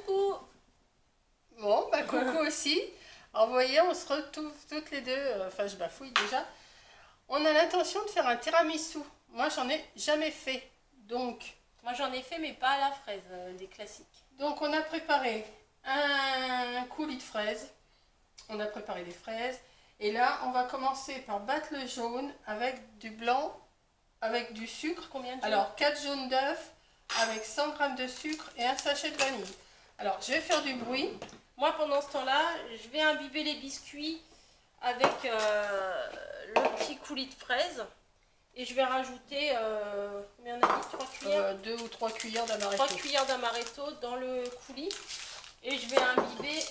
Coucou. Bon, bah coucou aussi. Alors vous voyez, on se retrouve toutes les deux, enfin je bafouille déjà. On a l'intention de faire un tiramisu. Moi j'en ai jamais fait. Donc Moi j'en ai fait mais pas à la fraise, des classiques. on a préparé un coulis de fraises. On a préparé des fraises. Et là, on va commencer par battre le jaune avec du blanc, avec du sucre. Combien de Alors 4 jaunes d'œufs avec 100 g de sucre et un sachet de vanille. Alors je vais faire du bruit. Moi pendant ce temps-là, je vais imbiber les biscuits avec le petit coulis de fraises. Et je vais rajouter, combien on a dit, 3 cuillères 2 ou 3 cuillères d'amaretto. 3 cuillères d'amaretto dans le coulis. Et je vais imbiber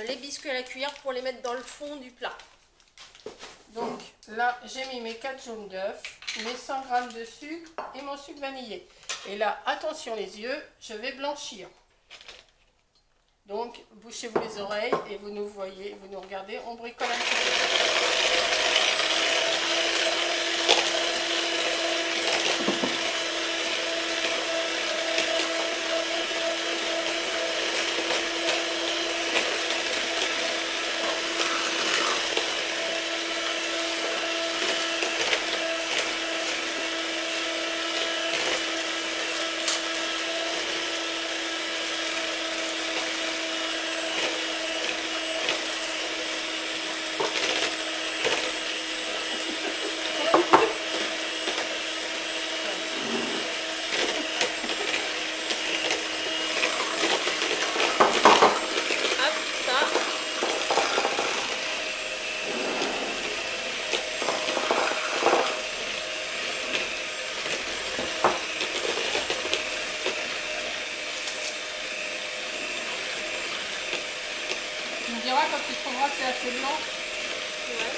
les biscuits à la cuillère pour les mettre dans le fond du plat. Donc là, j'ai mis mes 4 jaunes d'œufs, mes 100 g de sucre et mon sucre vanillé. Et là, attention les yeux, je vais blanchir. Donc, bouchez-vous les oreilles et vous nous voyez, vous nous regardez, on bricole un petit peu. Tu me diras quand tu trouveras que c'est assez blanc. Ouais.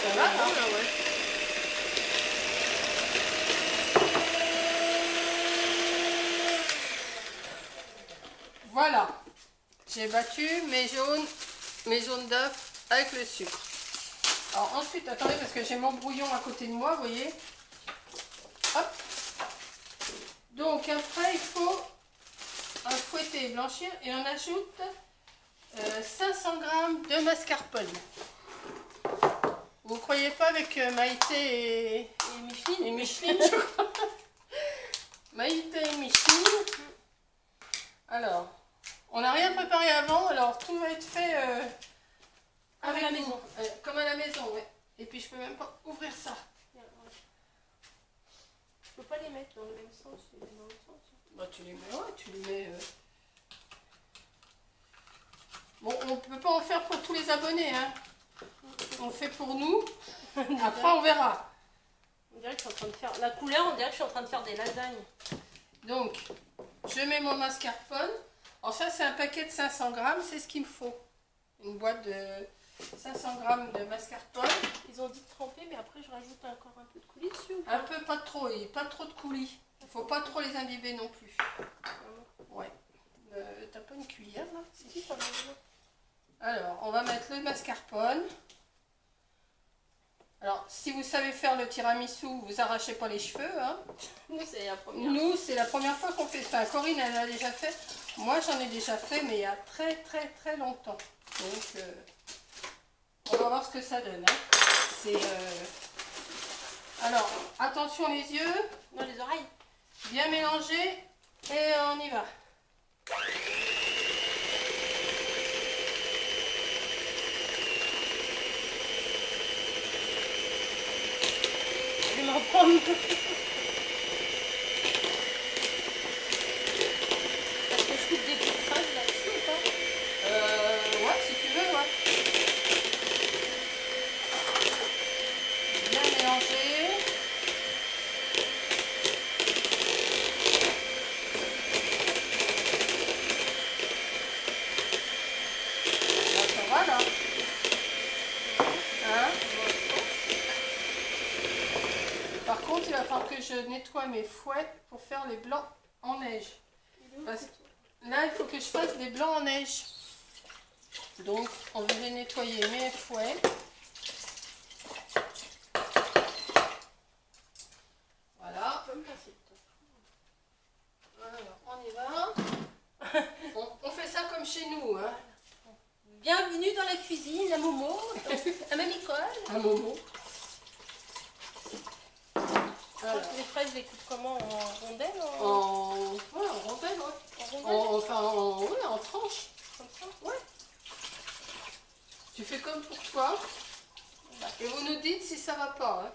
Ça va, hein? Ouais. Voilà, j'ai battu mes jaunes d'œufs avec le sucre. Alors ensuite, attendez parce que j'ai mon brouillon à côté de moi, vous voyez. Hop. Donc après, il faut fouetter et blanchir et on ajoute 500 g de mascarpone. Vous ne croyez pas avec Maïté et Micheline, je crois. Maïté et Micheline. Alors, on n'a rien préparé avant, alors tout va être fait Avec la maison. comme à la maison, ouais. Et puis je peux même pas ouvrir ça. Je peux pas les mettre dans le même sens, dans l'autre sens. Bah tu les mets, ouais, tu les mets. Bon, on peut pas en faire pour tous les abonnés, hein. On fait pour nous. Après on verra. On dirait que je suis en train de faire la couleur, on dirait que je suis en train de faire des lasagnes. Donc, je mets mon mascarpone. Alors ça c'est un paquet de 500 g, c'est ce qu'il me faut. Une boîte de 500 g de mascarpone. Ils ont dit de tremper, mais après je rajoute encore un peu de coulis dessus ou pas? Un peu, pas trop, et pas trop de coulis. Il faut pas trop les imbiber non plus. Ouais. T'as pas une cuillère là? Si, ça va bien. Alors, on va mettre le mascarpone. Alors, si vous savez faire le tiramisu, vous arrachez pas les cheveux, hein. Nous, c'est la première. Nous, c'est la première fois qu'on fait ça. Corinne, elle a déjà fait. Moi, j'en ai déjà fait, mais il y a très, très, très longtemps. Donc, on va voir ce que ça donne, hein. C'est... Alors, attention les yeux. Dans les oreilles. Bien mélanger. Et on y va. Je vais me reprendre. Est-ce que je coupe des petites fraises là-dessus ou pas? Ouais, si tu veux, ouais. Bien mélanger. Là, ça va, là. Hein? Par contre, il va falloir que je nettoie mes fouets pour faire les blancs en neige. Parce que là, il faut que je fasse des blancs en neige. Donc, on va les nettoyer mes fouets. Voilà. Alors, on y va. On fait ça comme chez nous. Hein. Bienvenue dans la cuisine, la Momo, à Mamie Nicole. Un moment. Alors, Les fraises, je les coupe comment? En rondelles? Ouais, en rondelles, ouais. En rondelles? Ouais, en tranches. Comme ça? Ouais. Tu fais comme pour toi. Et vous nous dites si ça va pas. Hein.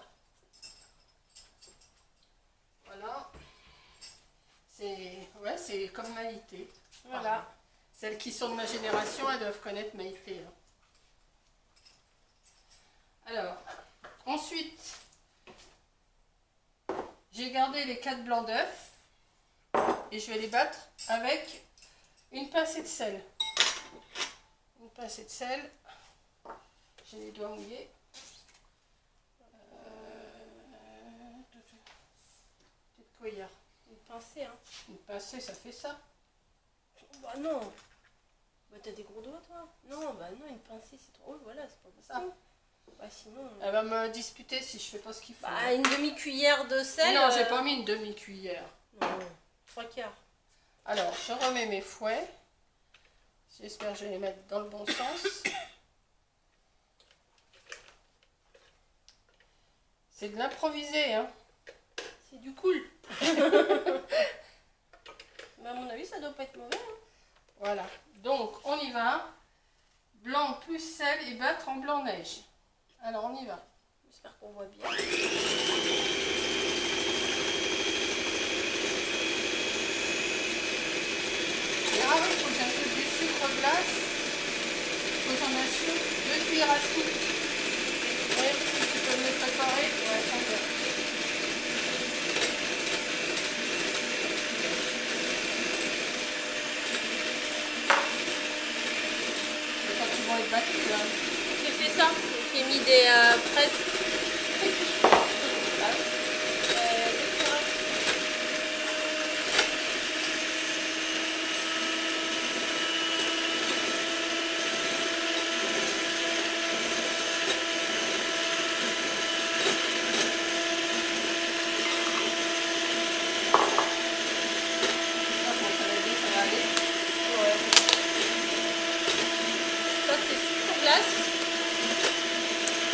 Voilà. C'est comme Maïté. Voilà. Celles qui sont de ma génération, elles doivent connaître Maïté. Hein. Alors, ensuite, j'ai gardé les 4 blancs d'œufs et je vais les battre avec une pincée de sel. Une pincée de sel. J'ai les doigts mouillés. Petite cuillère. Une pincée, hein. Une pincée, ça fait ça. Bah non. Bah t'as des gros doigts, toi? Non, bah non, une pincée, c'est trop... Oh, voilà, c'est pas Ça. possible. Bah sinon... Elle va me disputer si je fais pas ce qu'il faut. Bah une demi-cuillère de sel... Non, j'ai pas mis une demi-cuillère. Non, 3/4. Alors, je remets mes fouets. J'espère que je vais les mettre dans le bon sens. C'est de l'improvisé, hein. C'est du cool. Mais à mon avis, ça doit pas être mauvais. Hein. Voilà. Donc, on y va. Blanc plus sel et battre en blanc-neige. Alors, on y va. J'espère qu'on voit bien. Et ah oui, il faut que j'ajoute du sucre glace. Il faut que j'en ajoute 2 cuillères à soupe. Oui, si tu peux me le préparer. Ouais, ça va. Ils vont être battus là. J'ai fait ça. J'ai mis des fraises.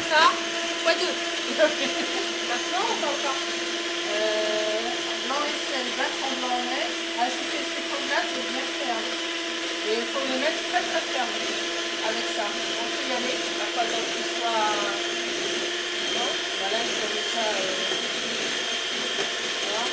Ça, fois 2. Maintenant, on va encore. Blanc et sel, battre en blanc en neige, ajouter le sucre glace et bien ferme. Et il faut le mettre très très ferme avec ça. On peut y aller. Pas tant qu'il soit. Non, voilà, je vais déjà. Voilà.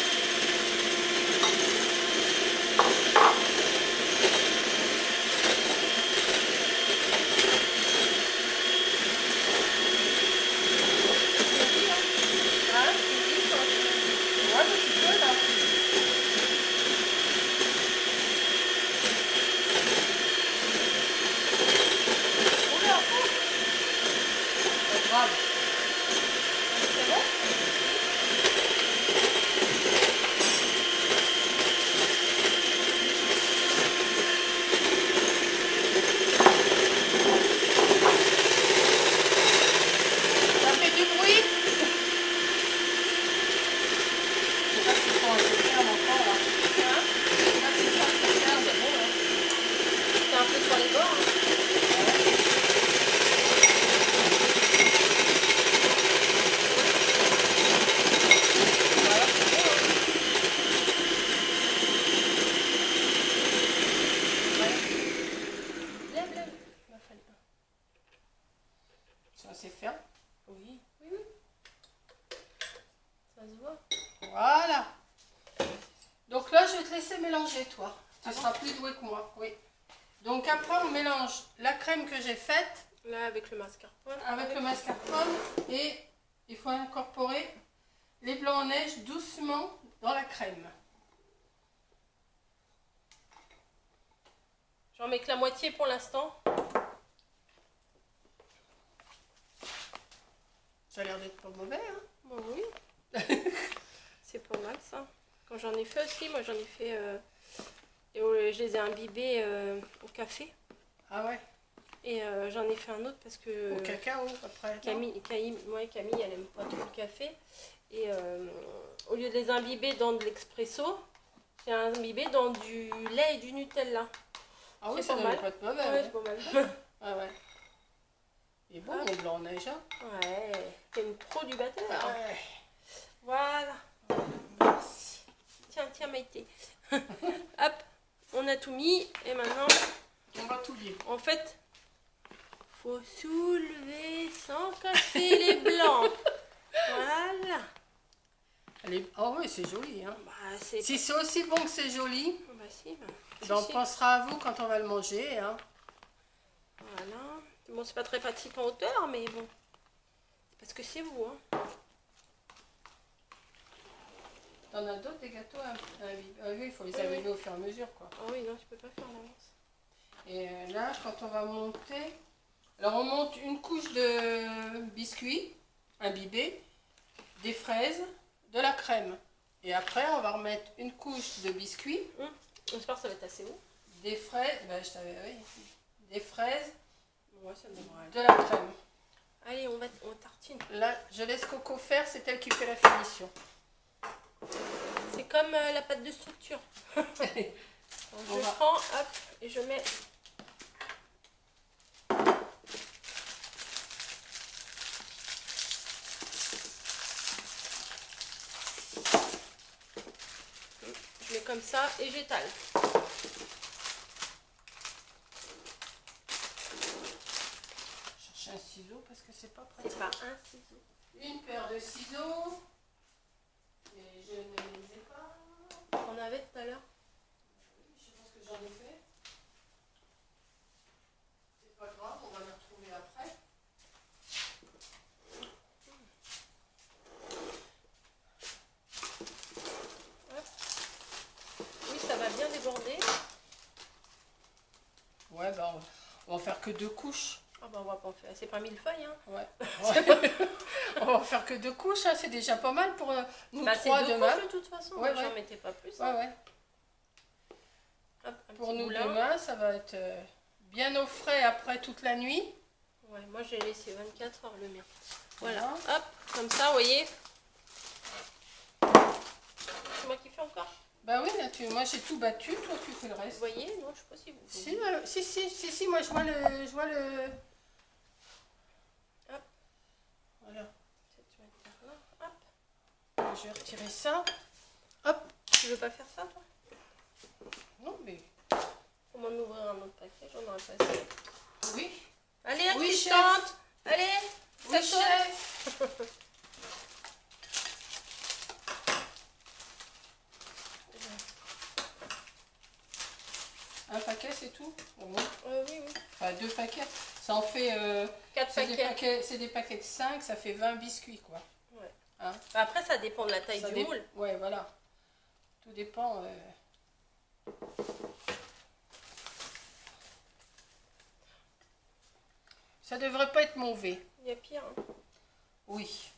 C'est ferme. Oui, oui, oui. Ça se voit. Voilà. Donc là, je vais te laisser mélanger, toi. Tu seras plus doué que moi. Oui. Donc après, on mélange la crème que j'ai faite. Là, avec le mascarpone. Avec le mascarpone. Et il faut incorporer les blancs en neige doucement dans la crème. J'en mets que la moitié pour l'instant. Ça a l'air d'être pas mauvais, hein? Bon, oui. C'est pas mal ça. Quand j'en ai fait aussi, moi j'en ai fait Et je les ai imbibés au café. Ah ouais. Et j'en ai fait un autre parce que Au cacao après. non Camille, elle aime pas trop le café. Et au lieu de les imbiber dans de l'expresso, j'ai imbibé dans du lait et du Nutella. Ah oui, C'est ça pas devait mal. pas être mauvais. Ouais, Ouais. c'est pas mal. Ah ouais. Il est bon, Ah. mon blanc neige. Hein. Ouais, c'est une pro du batteur. Ah ouais. Voilà. Merci. Tiens, Maïté. Hop, on a tout mis. Et maintenant, On va tout lier. en fait, faut soulever sans casser les blancs. Voilà. Oh oui, c'est joli. Hein. Bah, c'est... Si c'est aussi bon que c'est joli, Bah, si, bah, ben, on si. pensera à vous quand on va le manger. Hein. Voilà. Bon, c'est pas très pratique en hauteur, mais bon. Parce que c'est vous, hein. T'en as d'autres des gâteaux à oui, il faut les imbiber au fur et à mesure. Quoi. Ah oui, non, je peux pas faire l'avance. Et là, quand on va monter... Alors, on monte une couche de biscuits imbibés, des fraises, de la crème. Et après, on va remettre une couche de biscuits. J'espère que ça va être assez haut. Des fraises, ben, je savais, oui. Des fraises, Ouais, ça devrait aller. de la crème. Allez, on tartine. Là, je laisse Coco faire, c'est elle qui fait la finition. C'est comme la pâte de structure. Donc, je prends, hop, et je mets... Je mets comme ça et j'étale. Chercher un ciseau parce que c'est pas pratique. C'est pas un ciseau. Une paire de ciseaux. Et je ne les ai pas. On avait tout à l'heure. Oui, je pense que j'en ai fait. C'est pas grave, on va les retrouver après. Oui, ça va bien déborder. Ouais, bah on va faire que 2 couches. Ah bah on va pas en faire. C'est pas 1000 feuilles, hein. Ouais. On va faire que 2 couches, hein. C'est déjà pas mal pour nous Bah, 3 c'est 2 demain. couches de toute façon. Ouais, J'en ouais. mettais pas plus. Ouais, Hein. ouais. Hop, un Pour petit nous moulin. demain, ça va être bien au frais après toute la nuit. Ouais, moi j'ai laissé 24 heures le mien. Voilà, hop, comme ça, vous voyez. C'est moi qui fais encore. Bah oui, là, moi j'ai tout battu, toi tu fais le Vous reste. voyez, non, je sais pas si vous Si, si, moi je vois le... Hop. Voilà. Tu vas le faire là. Hop. Je vais retirer ça. Hop. Tu veux pas faire ça, toi? Non, mais... Faut m'en ouvrir un autre paquet, j'en aurais pas assez. Oui. Allez, Oui, assistante. chef. Allez, Oui, ça saute. chef. Un paquet, c'est tout? Oui, oui. Enfin, 2 paquets. Ça en fait... 4 paquets. C'est des paquets de 5, ça fait 20 biscuits, quoi. Ouais. Hein? Après, ça dépend de la taille du moule. Ouais, voilà. Tout dépend... Ça devrait pas être mauvais. Il y a pire. Hein. Oui.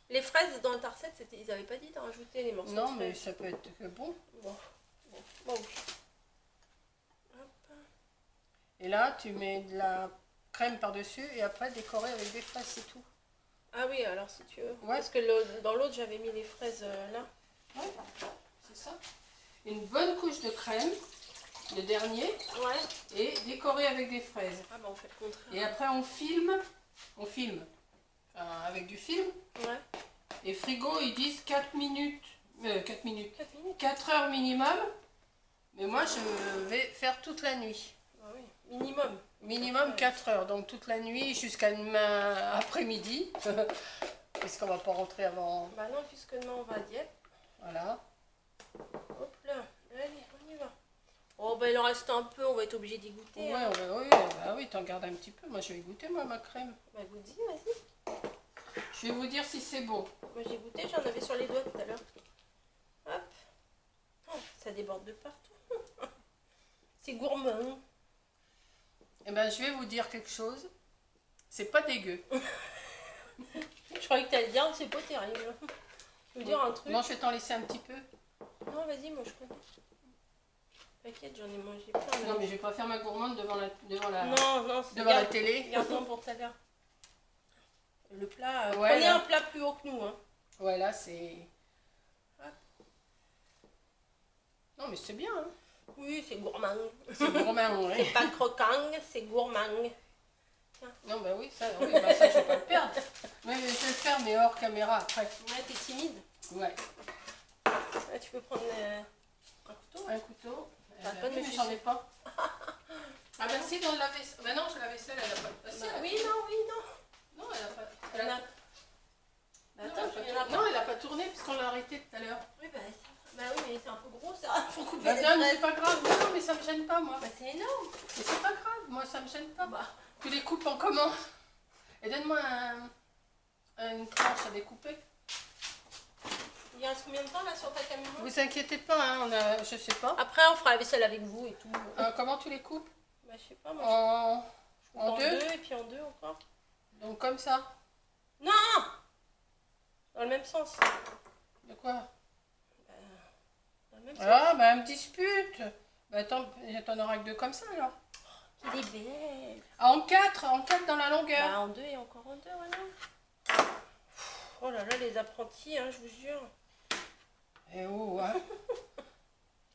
Les fraises dans le tarset, ils avaient pas dit de rajouter les morceaux Non, de mais fraises. ça peut être que bon. Bon, oui. Hop. Et là, tu mets de la crème par-dessus et après décorer avec des fraises, c'est tout. Ah oui, alors si tu veux. Ouais. Parce que dans l'autre, j'avais mis les fraises là. Ouais, c'est ça. Une bonne couche de crème, le dernier, Ouais. et décorer avec des fraises. Ah bah on fait le contraire. Et après, on filme, enfin, avec du film. Ouais. Et frigo, ils disent 4 minutes, 4 minutes, 4 minutes. 4 heures minimum. Mais moi, je vais faire toute la nuit. Ah oui, minimum. Minimum 4 heures, donc toute la nuit jusqu'à demain après-midi. Puisqu'on va pas rentrer avant. Bah non, puisque demain on va à Dieppe. Voilà. Hop là, allez, on y va. Oh bah il en reste un peu, on va être obligé d'y goûter. Ouais, Hein. oui, t'en gardes un petit peu. Moi, je vais goûter, moi, ma crème. Bah goûte-y, vas-y. Je vais vous dire si c'est bon. Moi j'ai goûté, j'en avais sur les doigts tout à l'heure. Hop. Oh, ça déborde de partout. C'est gourmand. Eh ben, je vais vous dire quelque chose. C'est pas dégueu. Je croyais que t'allais dire que c'est pas terrible. Je veux dire un truc. Non, je vais t'en laisser un petit peu. Non, vas-y, moi je connais. T'inquiète, j'en ai mangé plein. Non, mais je vais pas faire ma gourmande devant la Non, devant la télé. Garde-en pour tout à l'heure. Le plat, Ouais, prenez là. un plat plus haut que nous. Hein. Ouais, là, c'est... Non, mais c'est bien, hein. Oui, c'est gourmand. C'est gourmand, ouais. C'est pas croquant, c'est gourmand. Non, bah oui, ça, ça, je vais pas le perdre. Mais je vais le faire, mais hors caméra, après. Ouais, t'es timide. Ouais. Là, tu peux prendre un couteau. Un couteau. Pas de peine, mais mais j'en ai pas. Ah bah si, dans le lave-vaisselle. Bah non, la vaisselle, elle a pas... Bah, si, Bah, elle a- oui, non. Non, elle a pas... Il y en a- Bah, attends, il y en a pas. Non, elle a pas tourné puisqu'on l'a arrêté tout à l'heure. Oui, bah oui, mais c'est un peu gros ça. Faut couper Bah les non, mais c'est fraises. pas grave. Non, mais ça me gêne pas, moi. Bah, c'est énorme. Mais c'est pas grave, moi, ça me gêne pas. Bah, Tu les coupes en comment? Et donne-moi une tranche à découper. il reste combien de temps là sur ta caméra? Vous inquiétez pas, hein, je sais pas. Après, on fera la vaisselle avec vous et tout. Comment tu les coupes? Bah, je sais pas, moi. En Je coupe en deux? deux et puis en deux encore. Donc comme ça. Non! Dans le même sens. De quoi? Dans le même sens. Ah, bah, elle me dispute. Bah, attends, t'en auras que deux comme ça, alors. Il est belle. Ah, en quatre dans la longueur. Bah, en deux et encore en deux, voilà. Oh là là, les apprentis, hein, je vous jure. Et oh, hein.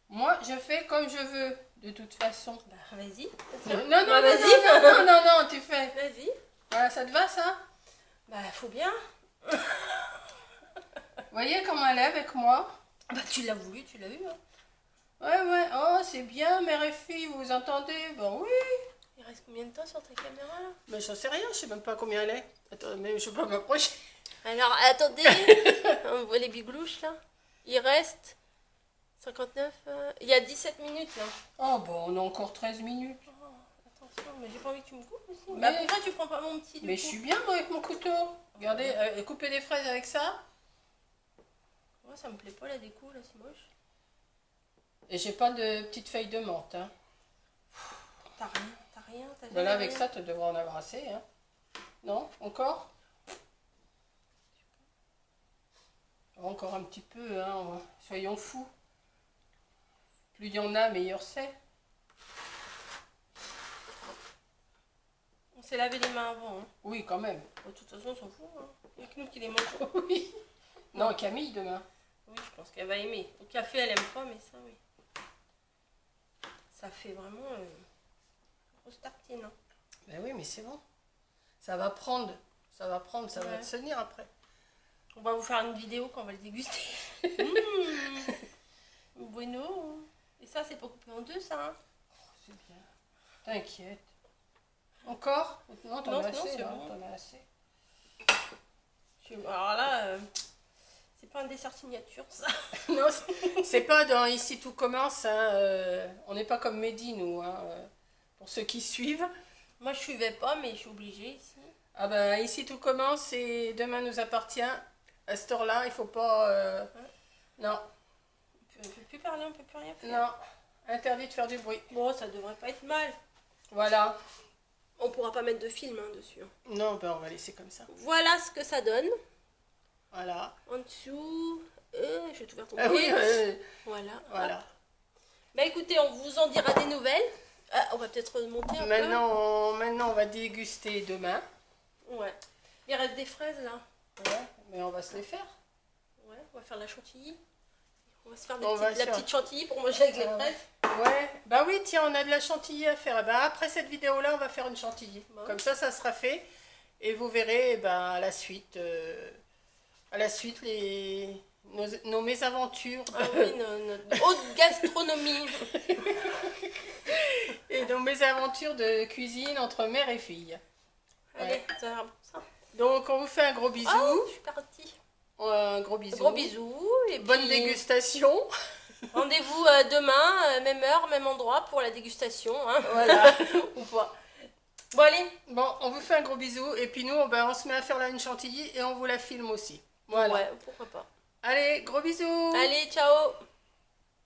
Moi, je fais comme je veux, de toute façon. Bah, vas-y. Non, non, non, Bah, non, vas-y. non, non, non, non, tu fais. Vas-y. Voilà, ça te va, ça? Bah, faut bien. Vous voyez comment elle est avec moi? Bah, tu l'as voulu, tu l'as eu. Hein. Ouais, ouais. Oh, c'est bien, mère et fille, vous vous entendez? Bon, oui. Il reste combien de temps sur ta caméra là? Mais j'en sais rien, je sais même pas combien elle est. Attends, mais je peux pas m'approcher. Alors, attendez. On voit les biglouches là. Il reste 59. Il y a 17 minutes là. Oh, bon, on a encore 13 minutes. Oh, attention, mais j'ai pas envie que tu me coupes aussi. Mais- Bah, pourquoi tu prends pas mon petit du Mais coup? je suis bien, moi, avec mon couteau. Regardez, couper des fraises avec ça. Moi, ça me plaît pas la déco là, c'est moche. Et j'ai pas de petites feuilles de menthe, hein. T'as rien, t'as rien, t'as Bah là, jamais avec rien. ça, tu devrais en avoir assez, hein. Non? Encore? Encore un petit peu, hein. Soyons fous. Plus il y en a, meilleur c'est. On s'est lavé les mains avant. Hein. Oui, quand même. Bon, de toute façon, on s'en fout. Hein. Il y a que nous qui les mangeons. Oui. Non, Camille, demain. Oui, je pense qu'elle va aimer. Au café, elle aime pas, mais ça, oui. Ça fait vraiment grosse tartine. Hein. Ben oui, mais c'est bon. Ça va prendre. Ça va Ouais. se tenir après. On va vous faire une vidéo quand on va le déguster. Bueno. Et ça, c'est pas coupé en deux, ça. Hein. C'est bien. T'inquiète. Encore? Non, t'en Non, as non, assez, c'est là. bon. T'en as assez. Alors là, c'est pas un dessert signature, ça. Non, c'est pas dans Ici tout commence. Hein, on n'est pas comme Mehdi, nous. Hein, pour ceux qui suivent. Moi, je suivais pas, mais je suis obligée ici. Ah ben, Ici tout commence et demain nous appartient. À cette heure-là, il faut pas... Non, On peut plus parler, on peut plus rien faire. non. Interdit de faire du bruit. Bon, ça devrait pas être mal. Voilà. On pourra pas mettre de film hein, dessus. Hein. Non, ben on va laisser comme ça. Voilà ce que ça donne. Voilà. En dessous, je vais tout faire tomber. Ah oui, Voilà. voilà. Bah écoutez, on vous en dira des nouvelles. Ah, on va peut-être remonter un Maintenant, on va déguster demain. peu. Ouais. Il reste des fraises là. Ouais, mais on va se les faire. Ouais, on va faire de la chantilly. On va se faire On va la se faire. petite chantilly pour manger avec les Ah ouais. fraises. Ouais, bah oui, tiens, on a de la chantilly à faire. Eh ben, après cette vidéo-là, on va faire une chantilly. Bon. Comme ça sera fait. Et vous verrez, eh ben, à la suite, nos mésaventures Ah oui, notre haute gastronomie. et nos mésaventures de cuisine entre mère et fille. Allez, ça va pour ça. Donc, on vous fait un gros bisou. Oh, je suis partie. Un gros bisou. Gros bisous. Et Bonne puis, dégustation. rendez-vous demain, même heure, même endroit pour la dégustation. Hein. Voilà. Ou pas. Bon, allez. Bon, on vous fait un gros bisou. Et puis nous, on se met à faire là une chantilly et on vous la filme aussi. Voilà. Ouais, pourquoi pas. Allez, gros bisous. Allez, ciao.